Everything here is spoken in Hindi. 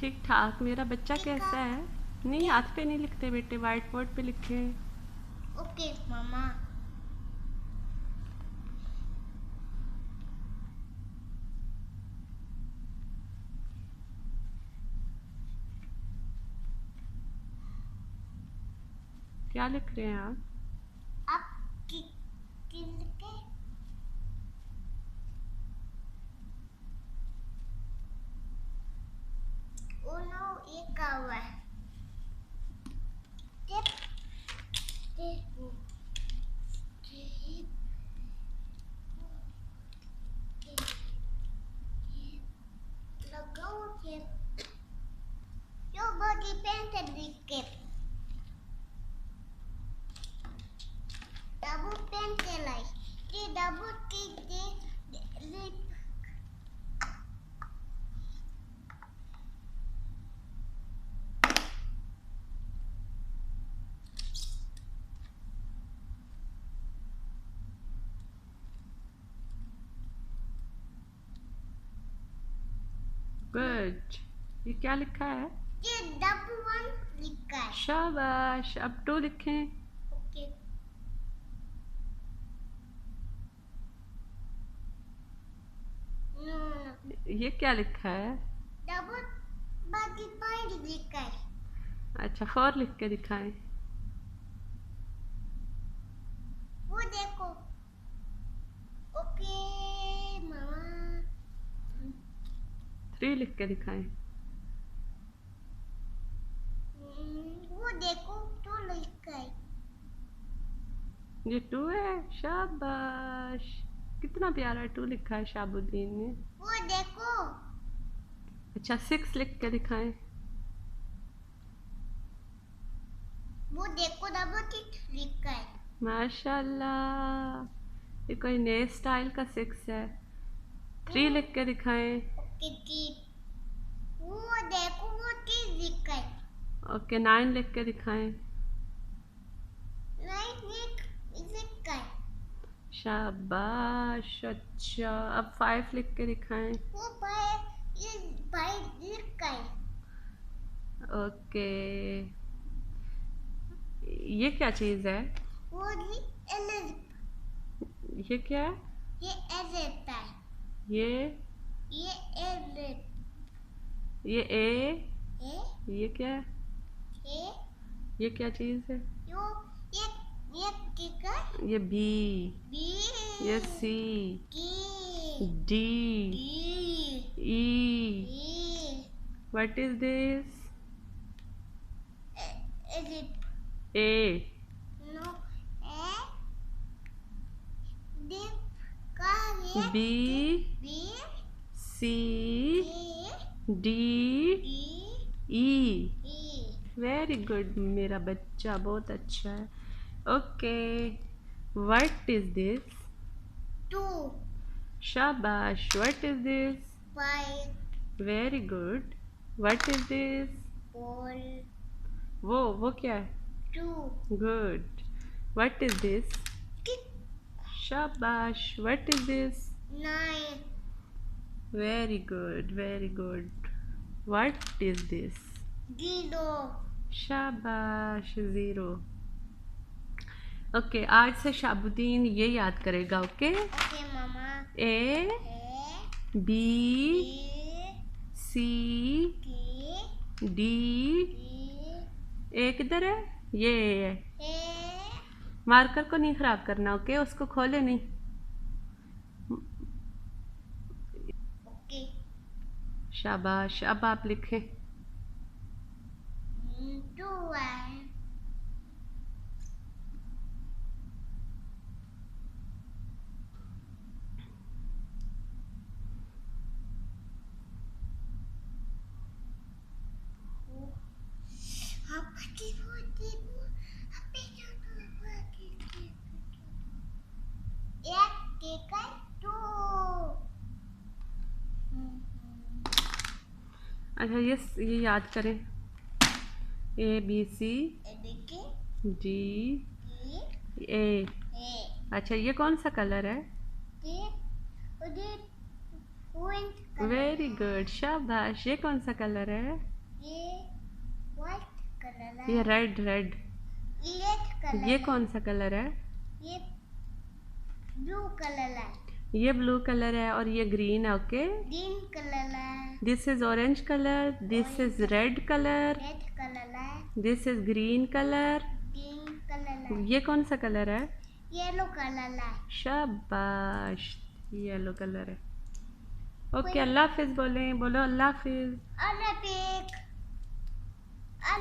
ठीक ठाक। मेरा बच्चा कैसा है? नहीं, हाथ पे नहीं लिखते बेटे, व्हाइट बोर्ड पे लिखे। ओके मामा। क्या लिख रहे हैं आप? लिखे ये क्या हुआ है? लगाओ टेप। यो बॉडी पेंट लिखे डबल पेन के लाई ये डबल की लिप गुड। ये क्या लिखा है? ये डबल 1 लिखा है। शाबाश। अब 2 लिखें। ओके। ये क्या लिखा है? डबल बॉडी पेंट लिखा है। अच्छा, 4 लिख के दिखाएं। वो देखो। ओके मामा। 3 लिख के दिखाएं। वो देखो 2 लिखा है। ये 2 है। शाबाश, कितना प्यारा 2 लिखा है शाबुद्दीन ने। वो देखो। अच्छा, 6 लिख के दिखाएं। वो देखो डबल टिक लिखा है। माशाल्लाह, ये कोई नए स्टाइल का 6 है। 3 लिख के दिखाएं। ओके टिक। वो देखो वो टिक लिखा है। ओके, 9 लिख के दिखाएं। लिखा है। शाबाश। अच्छा, अब 5 लिख के दिखाएं। वो ये लिखा है। ओके, ये क्या चीज है? वो ये क्या है? ये रहता है। ये ये ए ये क्या है? ये क्या चीज है? ये बी। ये C. D. E. What is this? A. B. C. D. E. Very good मेरा बच्चा, बहुत अच्छा है। Okay, what is this? 2 शाबाश। What is this? 5 very good. What is this? 4 वो क्या है? 2 गुड। What is this? शाबाश। What is this? 9 very good, very good. What is this? 0 शाबाश। 0। ओके, आज से शाबुद्दीन ये याद करेगा। ओके मामा। A B C D. A किधर है? ये है। मार्कर को नहीं खराब करना। ओके, उसको खोले नहीं। ओके। शाबाश। अब आप लिखें। 2 है। अच्छा, ये याद करें। A B C D A. अच्छा, ये कौन सा कलर है? वेरी गुड, शाबाश। ये कौन सा कलर है? कलर ये है, रेड रेड। रेड कलर ये है, कौन सा कलर है? ये ब्लू कलर है, ये ब्लू कलर है और ये ग्रीन है। ओके, ग्रीन कलर है, this is orange colour, this is red colour, red colour है, this is green colour. Green colour है, ये कौन सा कलर है? येलो कलर है। शाबाश, येलो कलर है। ओके, अल्लाह हाफिज बोलें, बोलो अल्लाह हाफिज। अल्लाह हाफिज।